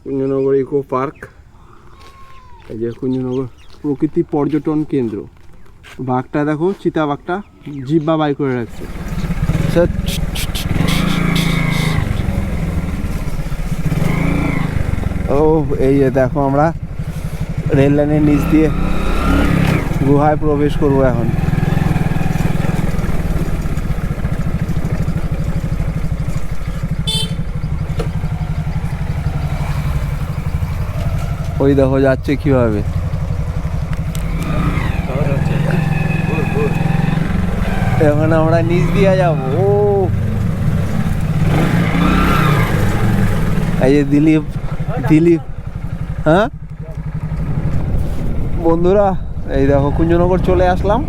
Kunjanagar eco park, এই যে কুঞ্জনগর প্রকৃতি পর্যটন কেন্দ্র। বাঘটা দেখো, চিতা বাঘটা জিব্বা বাই করে রাখছে। ও এই যে দেখো, আমরা রেল লাইনের নিচ দিয়ে গুহায় প্রবেশ করবো এখন। ওই দেখো যাচ্ছে কিভাবে। এখন আমরা নিচ দিয়ে যাবো। ও এই যে দিলীপ, হ্যাঁ বন্ধুরা, এই দেখো কুঞ্জনগর চলে আসলাম।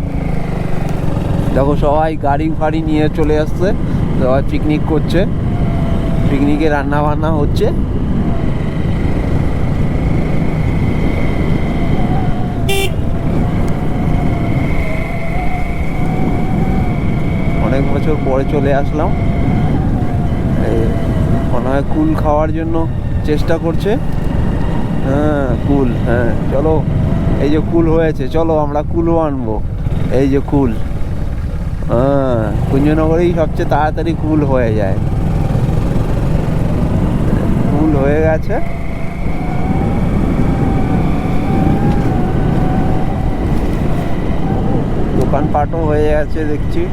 দেখো সবাই গাড়ি ফাড়ি নিয়ে চলে আসছে, সবাই পিকনিক করছে, পিকনিকে রান্না বান্না হচ্ছে। অনেক বছর পরে চলে আসলাম। মনে হয় কুল খাওয়ার জন্য চেষ্টা করছে। হ্যাঁ কুল, হ্যাঁ চলো, এই যে কুল হয়েছে, চলো আমরা কুলও আনবো। এই যে কুল, হ্যাঁ কুঞ্জনগরেই সবচেয়ে তাড়াতাড়ি কুল হয়ে যায়। কুল হয়ে গেছে। দোকানপাটও হয়ে গেছে দেখছি।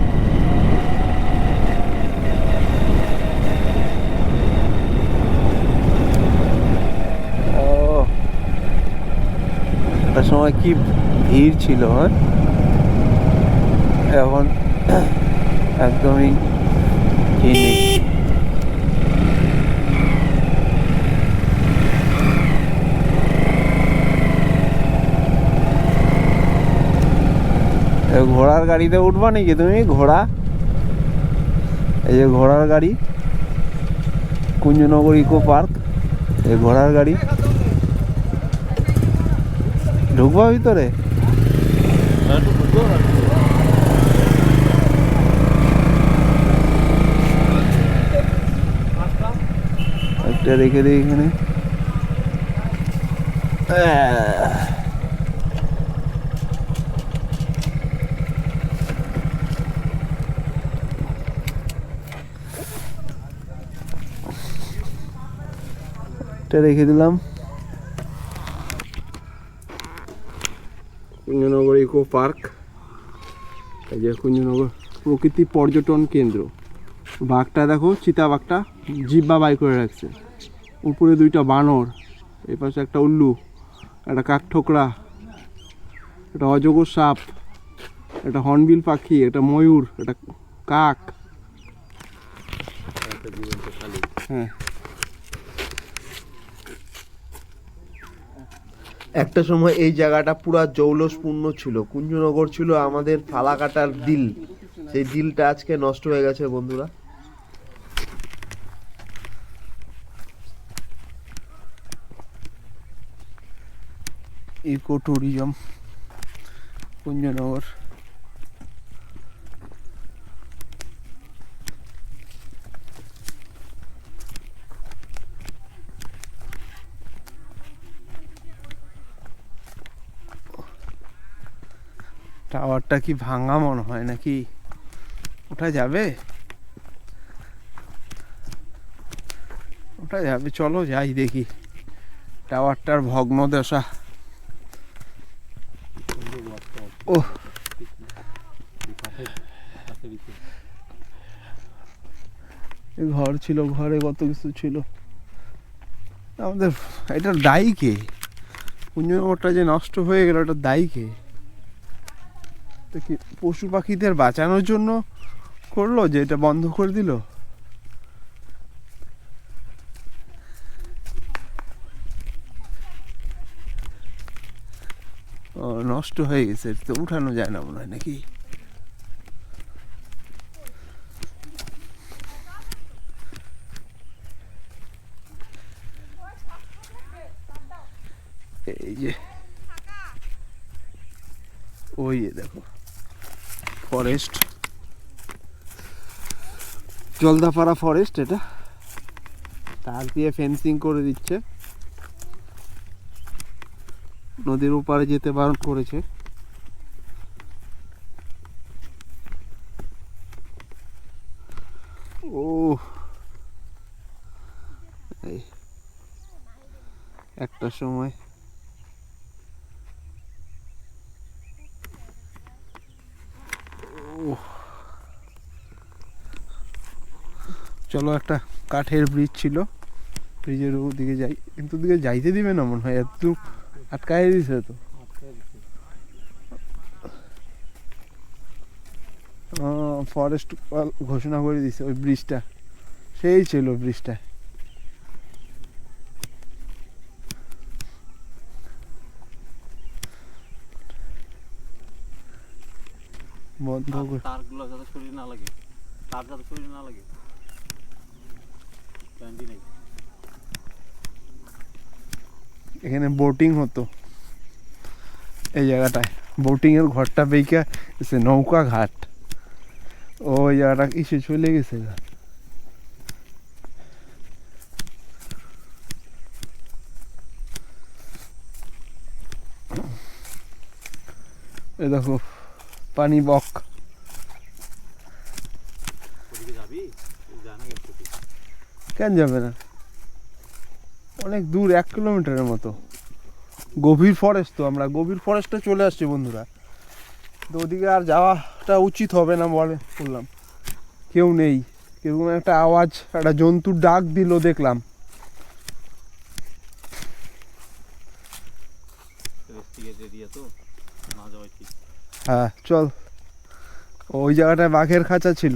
একটা সময় কি ভিড় ছিল, হ্যাঁ এখন একদমই ভিড় নেই। ঘোড়ার গাড়িতে উঠবা নাকি তুমি? ঘোড়া, এই যে ঘোড়ার গাড়ি, কুঞ্জনগর ইকো পার্ক, এই ঘোড়ার গাড়ি। ঢুকবা ভিতরে? একটা রেখে দিই এখানে। রেখে দিলাম। কুঞ্জনগর ইকো পার্ক, এই যে কুঞ্জনগর প্রকৃতি পর্যটন কেন্দ্র। বাঘটা দেখো, চিতা বাঘটা জিব্বা বাই করে রাখছে। উপরে দুইটা বানর, এই পাশে একটা উল্লু, একটা কাঠঠোকরা, একটা অজগর সাপ, একটা হর্নবিল পাখি, একটা ময়ূর, একটা কাক। হ্যাঁ, একটা সময় এই জায়গাটা পুরা জৌলসপূর্ণ ছিল। কুঞ্জনগর ছিল আমাদের ফালাকাটার দিল। সেই দিলটা আজকে নষ্ট হয়ে গেছে বন্ধুরা। Eco tourism Kunjanagar. টাওয়ারটা কি ভাঙা মনে হয় নাকি? ওঠা যাবে? ওঠা যাবে, চলো যাই দেখি টাওয়ারটার ভগ্ন দশা। ও ঘর ছিল, ঘরে কত কিছু ছিল। আমাদের এটার দায়ী কে? কুঞ্জনগরটা যে নষ্ট হয়ে গেল, এটার দায়ী কে? তো কি পশু পাখিদের বাঁচানোর জন্য করলো যে এটা বন্ধ করে দিল? ও নষ্ট হয়ে গেছে, তো উঠানো যায় না মনে হয় নাকি? এই যে ওই দেখো ফরেস্ট, জলদাপাড়া ফরেস্ট। এটা তার দিয়ে ফেন্সিং করে দিচ্ছে। নদীর ওপারে যেতে বারণ করেছে। ও এই একটা সময় চলো, একটা কাঠের ব্রিজ ছিল, ব্রিজের ওদিকে যাই, কিন্তু ওদিকে যাইতে দিবে না মনে হয়, একটু আটকাই দিছে তো। ফরেস্ট ঘোষণা করে দিছে ওই ব্রিজটা, সেই ছিল ব্রিজটা। বন্ধ তারগুলো যাতে শরীর না লাগে, তার যাতে শরীর না লাগে, ক্যান্ডি নেই। এখানে বোটিং হতো এই জায়গাটায়, বোটিং এর ঘরটা বেইকা এসে নৌকা ঘাট, ওই জায়গাটা কিসে চলে গেছে। এ দেখো পানি বক। ওদিকে যাবি? জানা গেছে কেন যাবে না, অনেক দূর, 1 কিলোমিটারের মতো। গভীর ফরেস্ট, তো আমরা গভীর ফরেস্টে চলে আসছি বন্ধুরা, তো ওদিকে আর যাওয়াটা উচিত হবে না বললাম। কেউ নেই, কেউ একটা আওয়াজ, একটা জন্তুর ডাক দিল দেখলাম। হ্যাঁ চল, ওই জায়গাটায় বাঘের খাঁচা ছিল,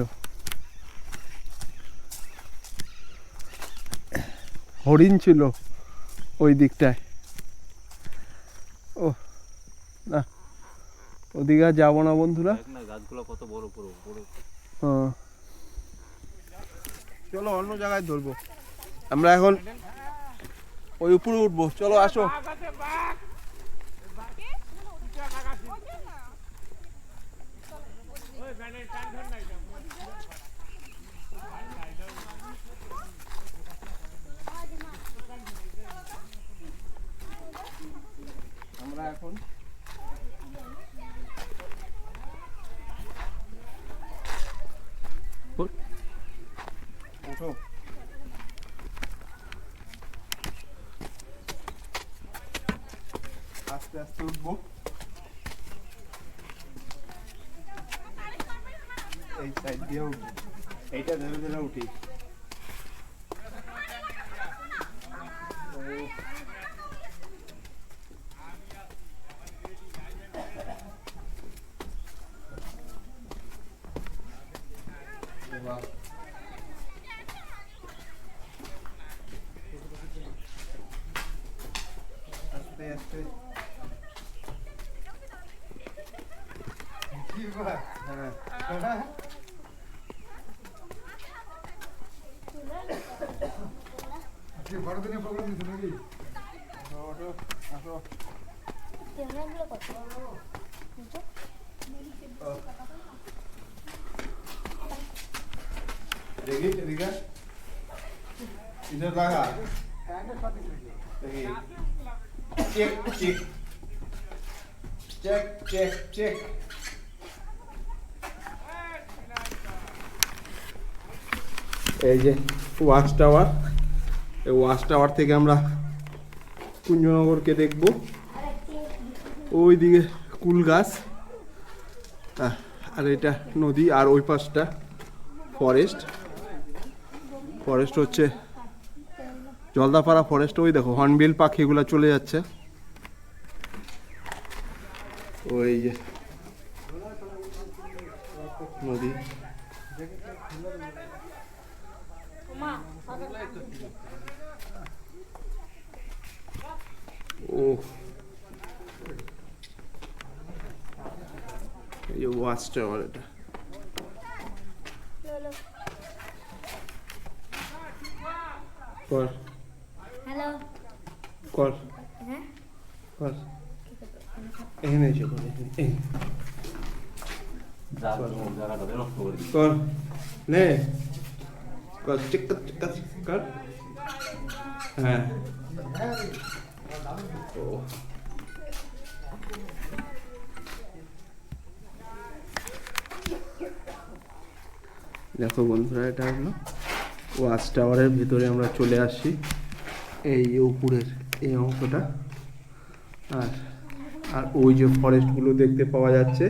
হরিণ ছিল ওই দিকটায়। ও না, ওদিকে আর যাবো না বন্ধুরা। গাছগুলো কত বড় বড় বড়। চলো অন্য জায়গায় ধরবো, আমরা এখন ওই উপরে উঠবো। চলো আসো। আমরা এখন উঠো, আস্তে আস্তে উঠবো। এই সাইড দিয়ে উঠবো, এইটা ধরে ধরে উঠি। আস্তে আস্তে হ্যাঁ বড়দিনে প্রোগ্রাম দিতে নাকি? আসো देखिए देखिए इधर लगा देखिए check check check check check এই যে ওয়াচ টাওয়ার, এই ওয়াচ টাওয়ার থেকে আমরা কুঞ্জনগরকে দেখব। ওই দিকে কুল গাছ, আর এটা নদী, আর ওই পাশটা ফরেস্ট। ফরেস্ট হচ্ছে জলদাপাড়া ফরেস্ট। ওই দেখো হর্নবিল পাখিগুলো চলে যাচ্ছে। ওই যে নদী, ও এই যে ওয়াচ টাওয়ার, এটা কর হ্যালো কর হ্যাঁ কর, এখানে এসে কর, এই জায়গাটা নষ্ট করে দিই। কর, নে কর, চেক কর, চেক কর, কর। হ্যাঁ ও দেখো বন্ধুরা, এটা হলো ওয়াচ টাওয়ারের ভেতরে আমরা চলে আসছি, এই উপরের এই অংশটা। আর আর ওই যে ফরেস্টগুলো দেখতে পাওয়া যাচ্ছে,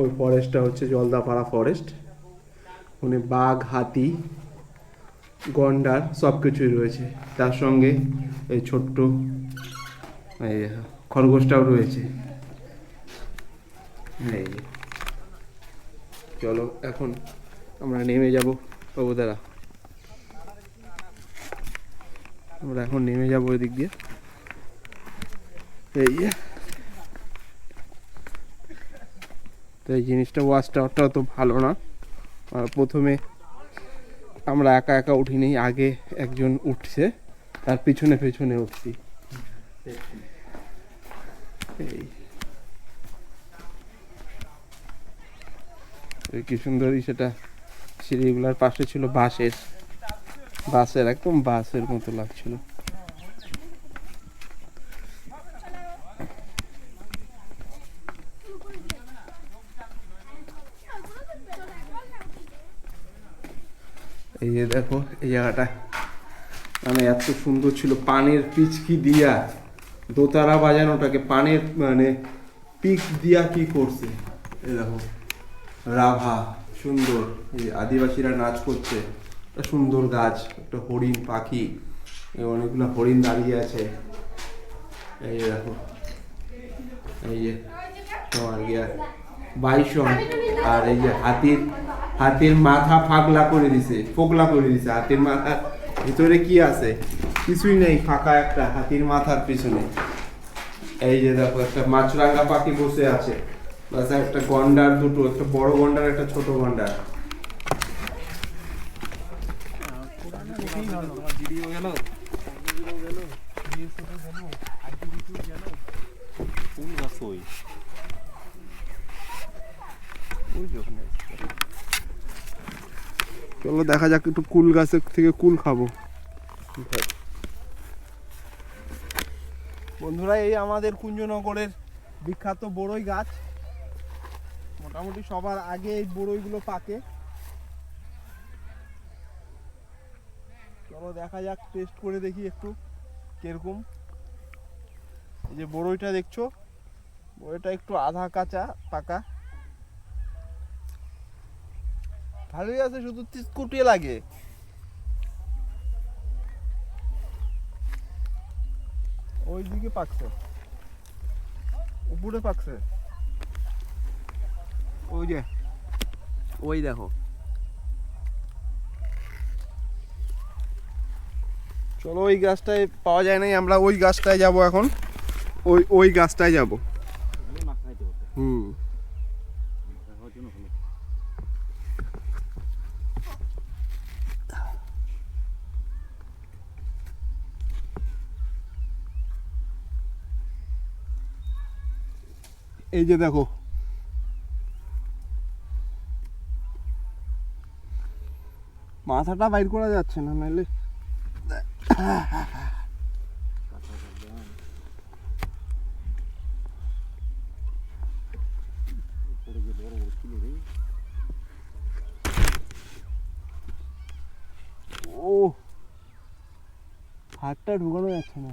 ওই ফরেস্টটা হচ্ছে জলদাপাড়া ফরেস্ট। ওখানে বাঘ, হাতি, গন্ডার সব কিছুই রয়েছে, তার সঙ্গে এই ছোট্ট এই খরগোশটাও রয়েছে। এই যে, চলো এখন আমরা নেমে যাব প্রভুদারা, আমরা এখন নেমে যাবো ওই দিক দিয়ে। এই যে, তো এই জিনিসটা ওয়াচ টাওয়ারটা তো ভালো না। প্রথমে আমরা একা একা উঠিনি, আগে একজন উঠছে, তার পিছনে পিছনে উঠছি। এই কি সুন্দরই সেটা, সিঁড়িগুলার পাশে ছিল বাসের একদম বাসের মতো লাগছিল। এই যে দেখো এই জায়গাটা মানে এত সুন্দর ছিল, পানের পিচকি দিয়া দোতারা বাজানোটাকে পানের মানে পিক দিয়া কি করছে। এই দেখো রাভা সুন্দর, এই আদিবাসীরা নাচ করছে, একটা সুন্দর গাছ, একটা হরিণ পাখি, অনেকগুলো হরিণ দাঁড়িয়ে আছে। এই যে দেখো, এই যে তোমার গিয়া বাইসন, আর এই যে হাতির মাথা ফোকলা করে দিছে হাতির মাথার ভিতরে কি আছে, কিছুই নেই, ফাঁকা একটা হাতির মাথার পিছনে। এই যে দেখো একটা মাছরাঙা পাখি বসে আছে, প্লাস একটা গন্ডার, দুটো, একটা বড় গন্ডার, একটা ছোট গন্ডার। চলো দেখা যাক, একটু কুল গাছের থেকে কুল খাবো বন্ধুরা। এই আমাদের কুঞ্জনগরের বিখ্যাত বড়ই গাছ, মোটামুটি সবার আগে এই বড়ইগুলো পাকে। চলো দেখা যাক, টেস্ট করে দেখি একটু কিরকম। এই যে বড়ইটা দেখছো, বড়ইটা একটু আধা কাঁচা পাকা, ভালোই আছে, শুধু তিতকুটিয়ে লাগে। ওই দিকে পাকছে, উপরে পাকছে, ওই যে ওই দেখো। চলো ওই গাছটায় পাওয়া যায় নাই, আমরা ওই গাছটায় যাব এখন, ওই গাছটায় যাব। হুম, এই যে দেখো, মাথাটা বাইর করা যাচ্ছে না, নাহলে ও হাতটা ঢুকানো যাচ্ছে না।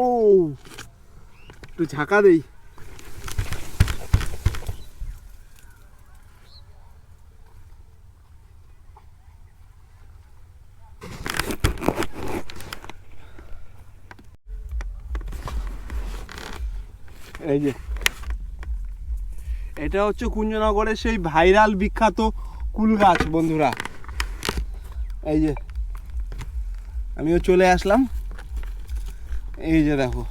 ও একটু ঝাঁকা দেই। এই যে এটা হচ্ছে কুঞ্জনগরের সেই ভাইরাল বিখ্যাত কুল গাছ বন্ধুরা। এই যে আমিও চলে আসলাম, এই যে দেখো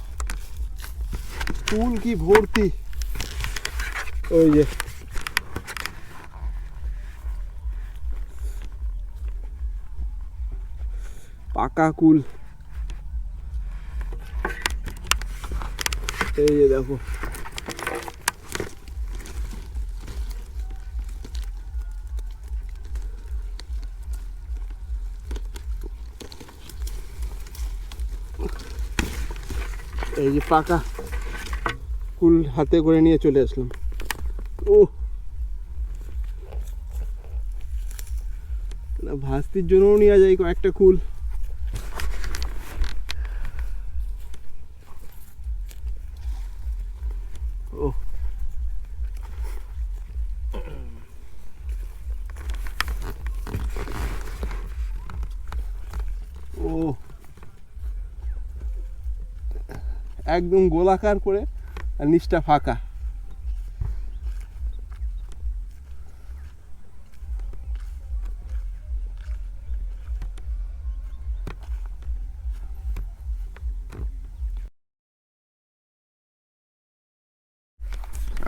ফুল কি ভর্তি। ওই যে পাকা কুল। এই যে দেখো এই যে পাকা কুল হাতে করে নিয়ে চলে আসলাম। ও ভাস্তির জন্যও নিয়ে যাই কয়েকটা কুল। ও ও একদম গোলাকার করে আর নিচটা ফাঁকা।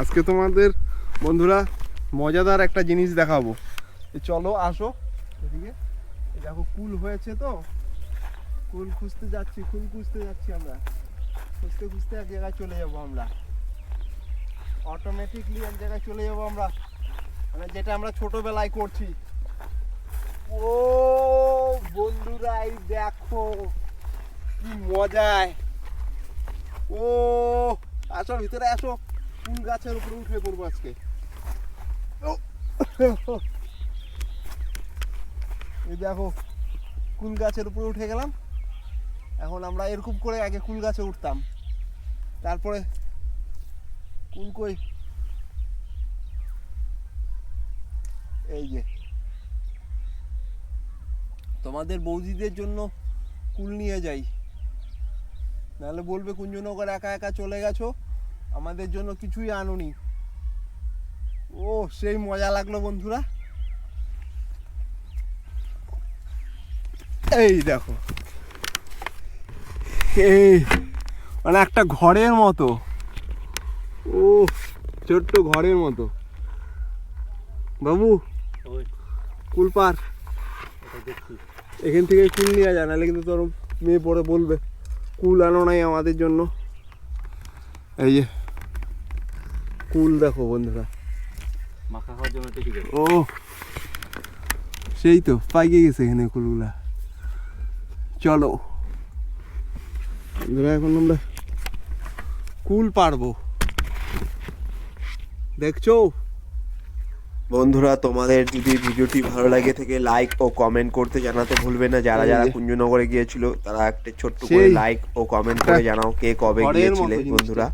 আজকে তোমাদের বন্ধুরা মজাদার একটা জিনিস দেখাবো। চলো আসো এদিকে। দেখো কুল হয়েছে তো, কুল খুঁজতে যাচ্ছি আমরা। খুঁজতে খুঁজতে এক জায়গায় চলে যাবো আমরা, অটোমেটিকলি এক জায়গায় চলে যাবো আমরা, মানে যেটা আমরা ছোটবেলায় করছি। ও বন্ধুরা এই দেখো কি মজায়। ও আসো ভিতরে আসো, কুল গাছের উপরে উঠে পড়বো আজকে। এই দেখো কুল গাছের উপরে উঠে গেলাম। এখন আমরা এরকম করে আগে কুল গাছে উঠতাম, তারপরে কুল কই, এই যে তোমাদের বৌদিদের জন্য কুল নিয়ে যাই, নাহলে বলবে কুঞ্জনগর একা একা চলে গেছো, আমাদের জন্য কিছুই আনোনি। ও সেই মজা লাগলো বন্ধুরা। এই দেখো এই মানে একটা ঘরের মতো, ও ছোট্ট ঘরের মতো। বাবু ওই কুল পার, এটা দেখছি। এখান থেকে কুল নিয়ে যায়, নাহলে কিন্তু তোর মেয়ে পরে বলবে কুল আনো নাই আমাদের জন্য। এই যে কুল দেখো বন্ধুরা, মাখা খাওয়ার জন্য ঠিক আছে। ও সেই তো পাইকে গেছে এখানে কুলগুলা। চলো বন্ধুরা এখন আমরা কুল পারবো, দেখছো বন্ধুরা তোমাদের যদি ভিডিওটি ভালো লাগে থেকে লাইক ও কমেন্ট করতে জানাতে ভুলবে না। যারা যারা কুঞ্জনগরে গিয়েছিল তারা একটা ছোট্ট করে সেই লাইক ও কমেন্ট করে জানাও কে কবে ঘরের গিয়েছিলে মতো জিনিসটা। বন্ধুরা।